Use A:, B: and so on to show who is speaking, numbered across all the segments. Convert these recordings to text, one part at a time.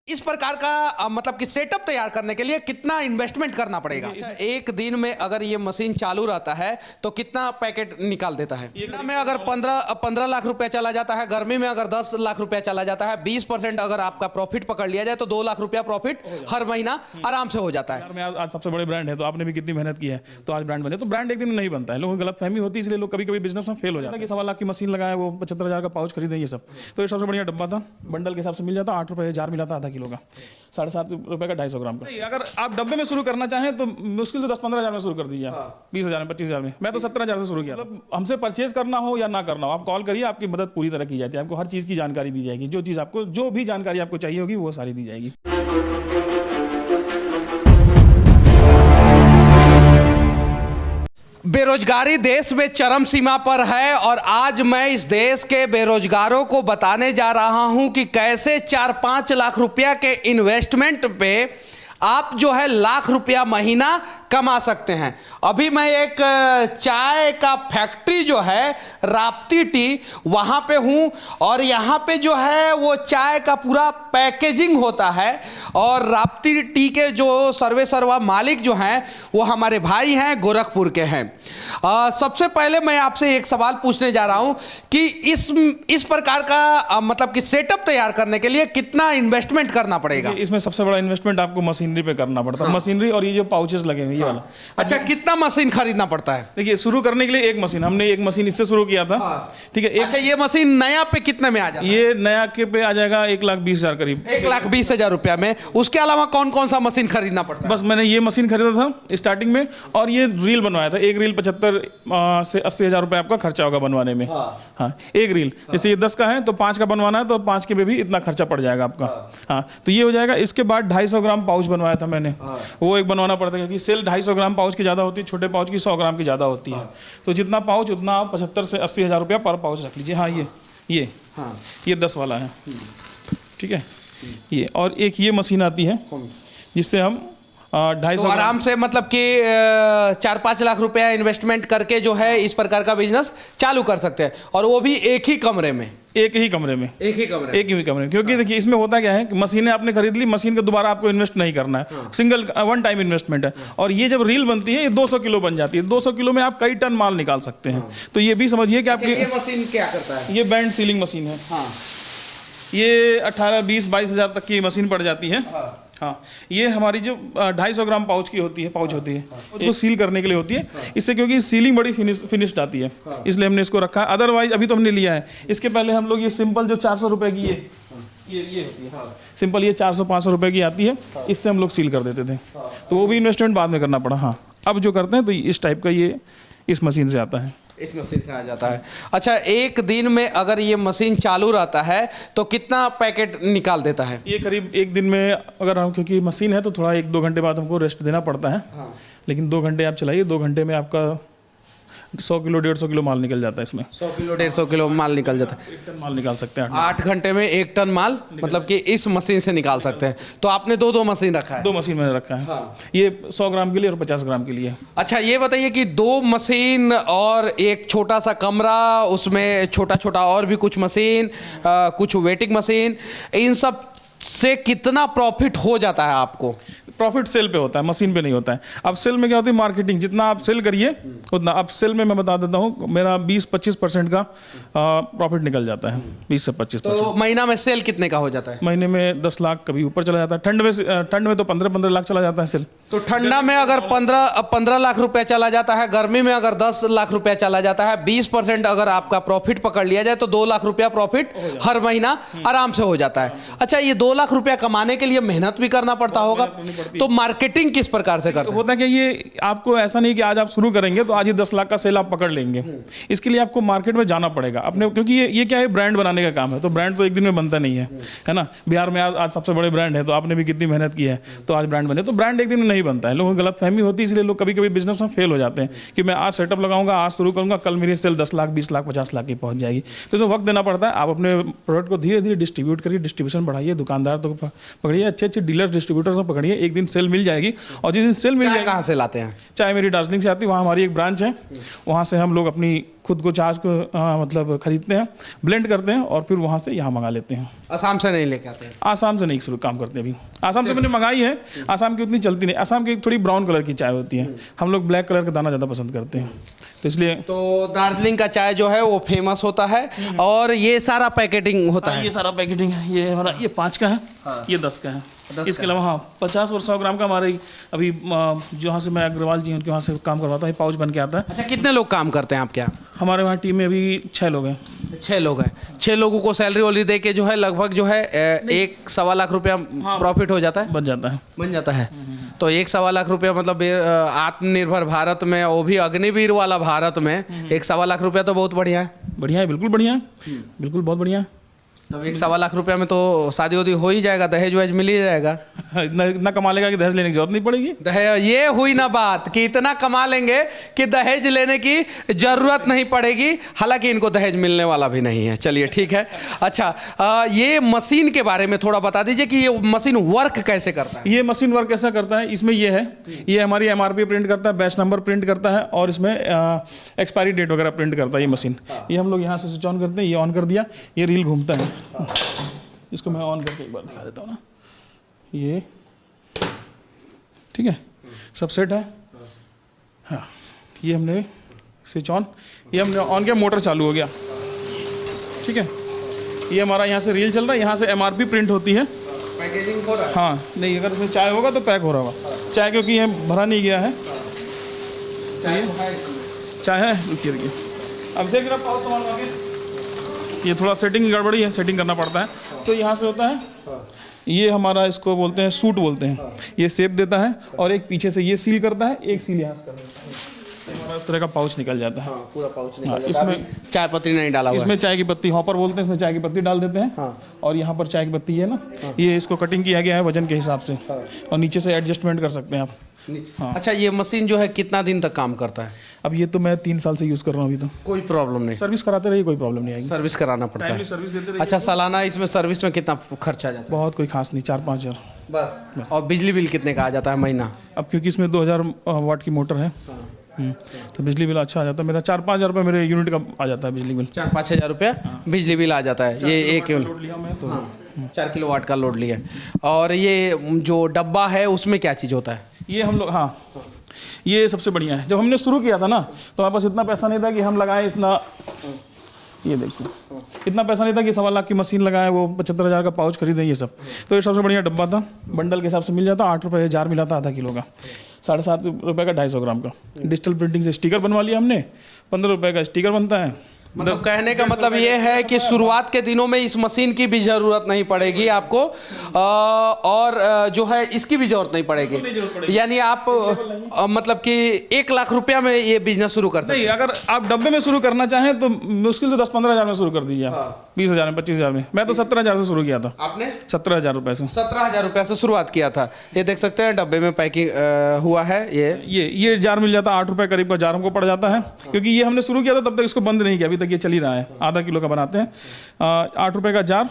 A: इस प्रकार का मतलब कि सेटअप तैयार करने के लिए कितना इन्वेस्टमेंट करना पड़ेगा? अच्छा, एक दिन में अगर ये मशीन चालू रहता है तो कितना पैकेट निकाल देता है? में अगर 15 लाख रुपया चला जाता है, गर्मी में अगर 10 लाख रुपया चला जाता है, 20% अगर आपका प्रॉफिट पकड़ लिया जाए तो 2 लाख रुपया प्रॉफिट हर महीना आराम से हो जाता है।
B: में आज सबसे बड़े ब्रांड है तो आपने भी कितनी मेहनत की है तो आज ब्रांड बने। तो ब्रांड एक दिन में नहीं बनता है, लोगों को गलत फहमी होती है, इसलिए लोग कभी कभी बिजनेस में फेल हो जाता है कि 1.25 लाख की मशीन लगाए, वो 75,000 का पाउच खरीदे, ये सब। तो ये सबसे बढ़िया डब्बा था, बंडल के हिसाब से मिल जाता, 8 रुपये जार मिला था आधा किलो का, 7.5 रुपये का 250 ग्राम का। अगर आप डब्बे में शुरू करना चाहें तो मुश्किल से 10-15 हज़ार में शुरू कर दीजिए, 20,000 में, 25,000 में। मैं तो 17,000 से शुरू किया। मतलब हमसे परचेज करना हो या ना करना हो, आप कॉल करिए, आपकी मदद पूरी तरह की जाती है, आपको हर चीज़ की जानकारी दी जाएगी, जो भी जानकारी आपको चाहिए होगी वो सारी दी जाएगी।
A: बेरोजगारी देश में चरम सीमा पर है और आज मैं इस देश के बेरोजगारों को बताने जा रहा हूं कि कैसे 4-5 लाख रुपया के इन्वेस्टमेंट पे आप जो है लाख रुपया महीना कमा सकते हैं। अभी मैं एक चाय का फैक्ट्री जो है राप्ती टी वहाँ पे हूँ और यहाँ पे जो है वो चाय का पूरा पैकेजिंग होता है और राप्ती टी के जो सर्वा मालिक जो हैं वो हमारे भाई हैं, गोरखपुर के हैं। सबसे पहले मैं आपसे एक सवाल पूछने जा रहा हूँ कि इस प्रकार का मतलब कि सेटअप तैयार करने के लिए कितना इन्वेस्टमेंट करना पड़ेगा?
B: इसमें सबसे बड़ा इन्वेस्टमेंट आपको मशीनरी पे करना पड़ता है। मशीनरी और ये जो पाउचेस लगे हुए ये वाला।
A: अच्छा, कितना मशीन खरीदना पड़ता है?
B: देखिए, शुरू करने के लिए एक मशीन, हमने एक मशीन इससे शुरू किया था, ठीक है।
A: अच्छा, ये मशीन नया पे कितने में आ जाएगा?
B: ये नया के पे आ जाएगा 1,20,000 करीब,
A: 1,20,000 रुपया में। उसके अलावा कौन कौन सा मशीन खरीदना पड़ता है?
B: बस मैंने ये मशीन खरीदा था स्टार्टिंग में और ये रील बनवाया था। एक रील 75 से 80,000 रुपये आपका खर्चा होगा बनवाने में। हाँ, एक रील। जैसे ये 10 का है तो 5 का बनवाना है तो 5 के पे भी इतना खर्चा पड़ जाएगा आपका। हाँ, तो ये हो जाएगा। इसके बाद 250 ग्राम पाउच बनवाया था मैंने, वो एक बनवाना पड़ता है क्योंकि सेल 250 ग्राम पाउच की ज़्यादा होती है, छोटे पाउच की 100 ग्राम की ज़्यादा होती है। तो जितना पाउच उतना आप 75 से 80,000 रुपया पर पाउच रख लीजिए। हाँ, ये 10 वाला है, ठीक है। ये और एक ये मशीन आती है जिससे हम 250
A: तो आराम से मतलब कि 4-5 लाख रुपया इन्वेस्टमेंट करके जो है इस प्रकार का बिजनेस चालू कर सकते हैं और वो भी एक ही कमरे में।
B: एक ही कमरे में क्योंकि देखिए इसमें होता क्या है कि मशीनें आपने खरीद ली, मशीन के दोबारा आपको इन्वेस्ट नहीं करना है, सिंगल वन टाइम इन्वेस्टमेंट है। और ये जब रील बनती है ये 200 किलो बन जाती है, 200 किलो में आप कई टन माल निकाल सकते हैं। तो ये भी समझिए कि आपकी
A: ये मशीन क्या करता है?
B: ये बैंड सीलिंग मशीन है। ये 18, 20, 22 हज़ार तक की मशीन पड़ जाती है। हाँ, ये हमारी जो 250 ग्राम पाउच होती है, उसको सील करने के लिए होती है। इससे क्योंकि सीलिंग बड़ी फिनिश्ड आती है, इसलिए हमने इसको रखा है। अदरवाइज अभी तो हमने लिया है। इसके पहले हम लोग ये सिंपल जो 400 रुपए की ये होती है, सिंपल ये 400-500 रुपए की आती है, इससे हम लोग सील कर देते थे। तो वो भी इन्वेस्टमेंट बाद में करना पड़ा। हाँ, अब जो करते हैं तो इस टाइप का ये इस मशीन से आता है,
A: इस मशीन से आ जाता है। अच्छा, एक दिन में अगर ये मशीन चालू रहता है तो कितना पैकेट निकाल देता है?
B: ये करीब एक दिन में अगर हम, क्योंकि मशीन है तो थोड़ा 1-2 घंटे बाद हमको रेस्ट देना पड़ता है। लेकिन 2 घंटे आप चलाइए, 2 घंटे में आपका 100 किलो 150 किलो माल निकल जाता है इसमें।
A: 100 किलो 150 किलो माल निकल जाता है।
B: 1 टन माल निकाल सकते हैं
A: 8 घंटे में 1 टन माल, मतलब कि इस मशीन से निकाल सकते हैं। तो आपने 2 मशीन रखा है?
B: 2 मशीन मैंने रखा है। ये 100 ग्राम के लिए और 50 ग्राम के लिए।
A: अच्छा, ये बताइए कि 2 मशीन और एक छोटा सा कमरा, उसमें छोटा और भी कुछ मशीन, कुछ वेटिंग मशीन, इन सब से कितना प्रॉफिट हो जाता है आपको?
B: प्रॉफिट सेल पे होता है, मशीन पे नहीं होता है। अब सेल में क्या होती है, मार्केटिंग, जितना आप सेल करिए उतना। अब सेल में मैं बता देता हूँ, मेरा 20-25% का प्रॉफिट निकल जाता है, 20 से 25%।
A: तो महीना में सेल कितने का हो जाता है?
B: महीने में 10 लाख कभी ऊपर चला जाता है। ठंड में तो 15-15 लाख चला जाता है सेल।
A: तो ठंडा में अगर 15 लाख रुपया चला जाता है, गर्मी में अगर 10 लाख रुपया चला जाता है, 20% अगर आपका प्रॉफिट पकड़ लिया जाए तो 2 लाख रुपया प्रॉफिट हर महीना आराम से हो जाता है। अच्छा, ये 2 लाख रुपया कमाने के लिए मेहनत भी करना पड़ता होगा, तो मार्केटिंग किस प्रकार से करते हैं?
B: होता है कि ये आपको ऐसा नहीं कि आज आप शुरू करेंगे तो आज ही 10 लाख का सेल आप पकड़ लेंगे। इसके लिए आपको मार्केट में जाना पड़ेगा अपने, क्योंकि ये क्या है, ब्रांड बनाने का काम है। तो ब्रांड तो एक दिन में बनता नहीं है ना। बिहार में आज सबसे बड़े ब्रांड है तो आपने भी कितनी मेहनत की है तो आज ब्रांड बने। तो ब्रांड एक दिन में नहीं बनता है, लोगों को गलत फहमी होती है, इसलिए लोग कभी कभी बिजनेस में फेल हो जाते हैं कि मैं आज सेटअप लगाऊंगा, आज शुरू करूंगा, कल मेरी सेल 10 लाख 20 लाख 50 लाख की पहुंच जाएगी। तो इसमें वक्त देना पड़ता है। आप अपने प्रोडक्ट को धीरे धीरे डिस्ट्रीब्यूट करिए, डिस्ट्रीब्यूशन बढ़ाइए, दुकानदार तो पकड़िए, अच्छे डीलर डिस्ट्रीब्यूटर को पकड़िए, एक दिन सेल मिल जाएगी। और जिस दिन सेल मिल जाएगी,
A: कहाँ से लाते हैं?
B: चाय मेरी दार्जिलिंग से आती है, वहाँ हमारी एक ब्रांच है, वहाँ से हम लोग अपनी खुद को चार्ज को मतलब खरीदते हैं, ब्लेंड करते हैं और फिर वहाँ से यहाँ मंगा लेते हैं।
A: असम से नहीं लेके आते हैं?
B: आसाम से नहीं शुरू काम करते अभी। आसाम से मैंने मंगाई है, आसाम की उतनी चलती नहीं। आसाम की थोड़ी ब्राउन कलर की चाय होती है, हम लोग ब्लैक कलर का दाना ज़्यादा पसंद करते हैं, तो इसलिए।
A: तो दार्जिलिंग का चाय जो है वो फेमस होता है और ये सारा पैकेटिंग होता है।
B: ये सारा पैकेटिंग है, ये हमारा ये 5 का है, ये 10 का है। इसके अलावा हाँ 50 और 100 ग्राम का हमारे अभी जहाँ से मैं अग्रवाल जी उनके वहाँ से काम करवाता है, पाउच बन के आता है।
A: अच्छा, कितने लोग काम करते हैं आपके यहाँ?
B: हमारे वहाँ टीम में अभी 6 लोग हैं।
A: 6 लोग हैं। 6 लोगों को सैलरी वैलरी दे के जो है लगभग जो है 1-1.25 लाख रुपया प्रॉफिट हो जाता है,
B: बन जाता है।
A: बन जाता है। तो 1-1.25 लाख रुपया मतलब आत्मनिर्भर भारत में, वो भी अग्निवीर वाला भारत में 1-1.25 लाख रुपया तो बहुत बढ़िया है।
B: बढ़िया है, बिल्कुल बढ़िया है, बिल्कुल बहुत बढ़िया है।
A: तब 1-1.25 लाख रुपया में तो शादी वादी हो ही जाएगा, दहेज वहेज मिल ही जाएगा।
B: इतना कमा लेगा कि दहेज लेने की जरूरत नहीं पड़ेगी।
A: दहेज, ये हुई ना बात कि इतना कमा लेंगे कि दहेज लेने की जरूरत नहीं पड़ेगी। हालांकि इनको दहेज मिलने वाला भी नहीं है। चलिए ठीक है। अच्छा, ये मशीन के बारे में थोड़ा बता दीजिए कि ये मशीन वर्क कैसे करता है?
B: ये मशीन वर्क कैसा करता है, इसमें ये है, ये हमारी MRP प्रिंट करता है, बैच नंबर प्रिंट करता है और इसमें एक्सपायरी डेट वगैरह प्रिंट करता है ये मशीन। ये हम लोग यहाँ से स्विच ऑन करते हैं, ये ऑन कर दिया, ये रील घूमता है। इसको मैं ऑन करके एक बार दिखा देता हूँ ना, ये ठीक है, सब सेट है। हाँ, ये हमने स्विच ऑन, ये हमने ऑन किया, मोटर चालू हो गया। ठीक है, ये हमारा यहाँ से रील चल रहा है, यहाँ से MRP प्रिंट होती है।
A: पैकेजिंग हो रहा है?
B: हाँ, नहीं अगर इसमें चाय होगा तो पैक हो रहा होगा। चाय क्योंकि ये भरा नहीं गया है, चाय है, रुकिए रुकिए अब से आप पाउच सामान आगे, ये थोड़ा सेटिंग गड़बड़ी है, सेटिंग करना पड़ता है। तो यहाँ से होता है, ये हमारा इसको बोलते हैं सूट बोलते हैं, ये शेप देता है और एक पीछे से ये सील करता है, एक सील यहाँ से करता है, हमारा इस तरह का पाउच निकल जाता है।
A: पूरा पाउच निकल जाता है।
B: इसमें
A: चाय पत्ती नहीं डाला हुआ है।
B: इसमें चाय की पत्ती, हॉपर बोलते हैं, इसमें चाय की पत्ती डाल देते हैं। और यहाँ पर चाय की पत्ती है ना, ये इसको कटिंग किया गया है वजन के हिसाब से, और नीचे से एडजस्टमेंट कर सकते हैं आप।
A: हाँ। अच्छा, ये मशीन जो है कितना दिन तक काम करता है?
B: अब ये तो मैं 3 साल से यूज़ कर रहा हूँ अभी। तो
A: कोई प्रॉब्लम नहीं?
B: सर्विस कराते रहिए, कोई प्रॉब्लम नहीं आएगी।
A: सर्विस कराना पड़ता है?
B: सर्विस देते रहिए।
A: अच्छा, सालाना इसमें सर्विस में कितना खर्चा आ जाता है?
B: बहुत कोई खास नहीं, 4-5 हज़ार
A: बस। और बिजली बिल कितने का आ जाता है महीना?
B: अब क्योंकि इसमें 2000 वाट की मोटर है, तो बिजली बिल अच्छा आ जाता है मेरा। 4-5 हज़ार रुपये मेरे यूनिट का आ जाता है बिजली बिल।
A: 4-5 हज़ार रुपया बिजली बिल आ जाता है। ये 1 यूनिट
B: लोड लिया मैं तो
A: 4 किलोवाट का लोड लिया। और ये जो डब्बा है उसमें क्या चीज़ होता है?
B: ये हम लोग, हाँ ये सबसे बढ़िया है। जब हमने शुरू किया था ना तो हमारे पास इतना पैसा नहीं था कि हम लगाए इतना, ये देखिए इतना पैसा नहीं था कि 1.25 लाख की मशीन लगाए, वो 75 हज़ार का पाउच खरीदें ये सब। तो ये सबसे बढ़िया डब्बा था, बंडल के हिसाब से मिल जाता, 8 रुपये जार मिला था आधा किलो का, 7.5 रुपये का 250 ग्राम का। डिजिटल प्रिंटिंग से स्टिकर बनवा लिया हमने, 15 रुपये का स्टिकर बनता है।
A: मतलब कहने का मतलब ये है कि शुरुआत के दिनों में इस मशीन की भी ज़रूरत नहीं पड़ेगी आपको, और जो है इसकी भी ज़रूरत नहीं पड़ेगी। यानी आप मतलब कि 1 लाख रुपया में ये बिजनेस शुरू कर सकते हैं।
B: नहीं, अगर आप डब्बे में शुरू करना चाहें तो मुश्किल से 10-15 हज़ार में शुरू कर दीजिए। 20 हज़ार में, 25 हज़ार में। मैं तो 17 हज़ार से शुरू किया था।
A: आपने
B: 17 हज़ार रुपये से,
A: 17 हज़ार रुपये से शुरुआत किया था। ये देख सकते हैं डब्बे में पैकिंग हुआ है।
B: ये जार मिल जाता, 8 रुपये करीब का जार हमको पड़ जाता है, क्योंकि ये हमने शुरू किया था तब तक इसको बंद नहीं किया, अभी तक ये चल ही रहा है। आधा किलो का बनाते हैं, 8 रुपये का जार,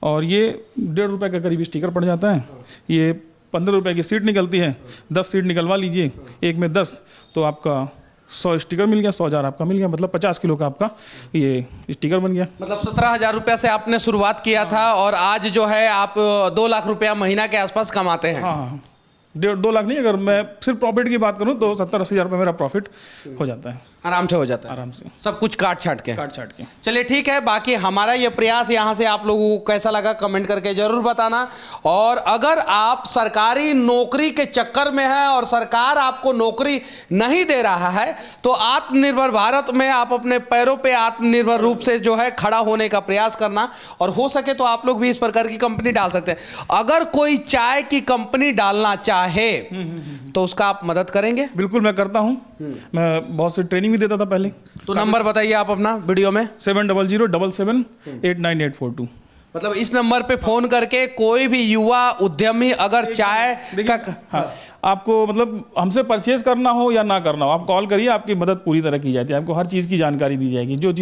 B: और ये 1.5 रुपये का करीब स्टिकर पड़ जाता है। ये 15 रुपये की सीट निकलती है, 10 सीट निकलवा लीजिए, एक में 10, तो आपका 100 स्टिकर मिल गया, 100 जार आपका मिल गया, मतलब 50 किलो का आपका ये स्टिकर बन गया।
A: मतलब 17 हज़ार रुपया से आपने शुरुआत किया था और आज जो है आप 2 लाख रुपया महीना के आसपास कमाते हैं।
B: हाँ, 1.5-2 लाख नहीं, अगर मैं सिर्फ प्रॉफिट की बात करूँ तो 70-80 हज़ार रुपये मेरा प्रॉफिट हो जाता है,
A: आराम से हो जाता है,
B: आराम से,
A: सब कुछ काट छाट के।
B: चलिए
A: ठीक है। बाकी हमारा ये प्रयास यहाँ से आप लोगों को कैसा लगा कमेंट करके जरूर बताना। और अगर आप सरकारी नौकरी के चक्कर में हैं और सरकार आपको नौकरी नहीं दे रहा है तो आत्मनिर्भर भारत में आप अपने पैरों पे आत्मनिर्भर रूप से जो है खड़ा होने का प्रयास करना, और हो सके तो आप लोग भी इस प्रकार की कंपनी डाल सकते हैं। अगर कोई चाय की कंपनी डालना चाहे तो उसका आप मदद करेंगे?
B: बिल्कुल मैं करता हूँ, मैं बहुत से ट्रेनिंग भी देता था पहले।
A: तो नंबर बताइए आप अपना वीडियो में।
B: 7007778842।
A: मतलब इस नंबर पे फोन करके कोई भी युवा उद्यमी अगर चाय का
B: आपको मतलब हमसे परचेज करना हो या ना करना हो, आप कॉल करिए, आपकी मदद पूरी तरह की जाती है। आपको हर चीज़ की जानकारी दी जाएगी, जो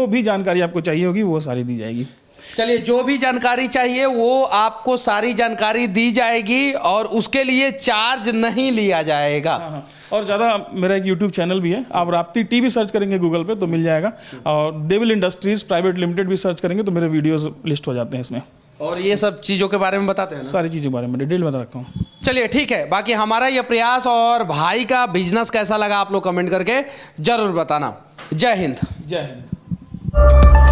B: भी जानकारी आपको चाहिए होगी वो सारी दी जाएगी।
A: चलिए, जो भी जानकारी चाहिए वो आपको सारी जानकारी दी जाएगी और उसके लिए चार्ज नहीं लिया जाएगा।
B: और ज़्यादा मेरा एक यूट्यूब चैनल भी है, आप राप्ती टी भी सर्च करेंगे गूगल पे तो मिल जाएगा, और देविल इंडस्ट्रीज़ प्राइवेट लिमिटेड भी सर्च करेंगे तो मेरे वीडियोज़ लिस्ट हो जाते हैं इसमें।
A: और ये सब चीज़ों के बारे में बताते हैं ना?
B: सारी चीज़ों के बारे में डिटेल में बता रखा हूँ।
A: चलिए ठीक है, बाकी हमारा ये प्रयास और भाई का बिजनेस कैसा लगा आप लोग कमेंट करके जरूर बताना। जय हिंद।
B: जय हिंद।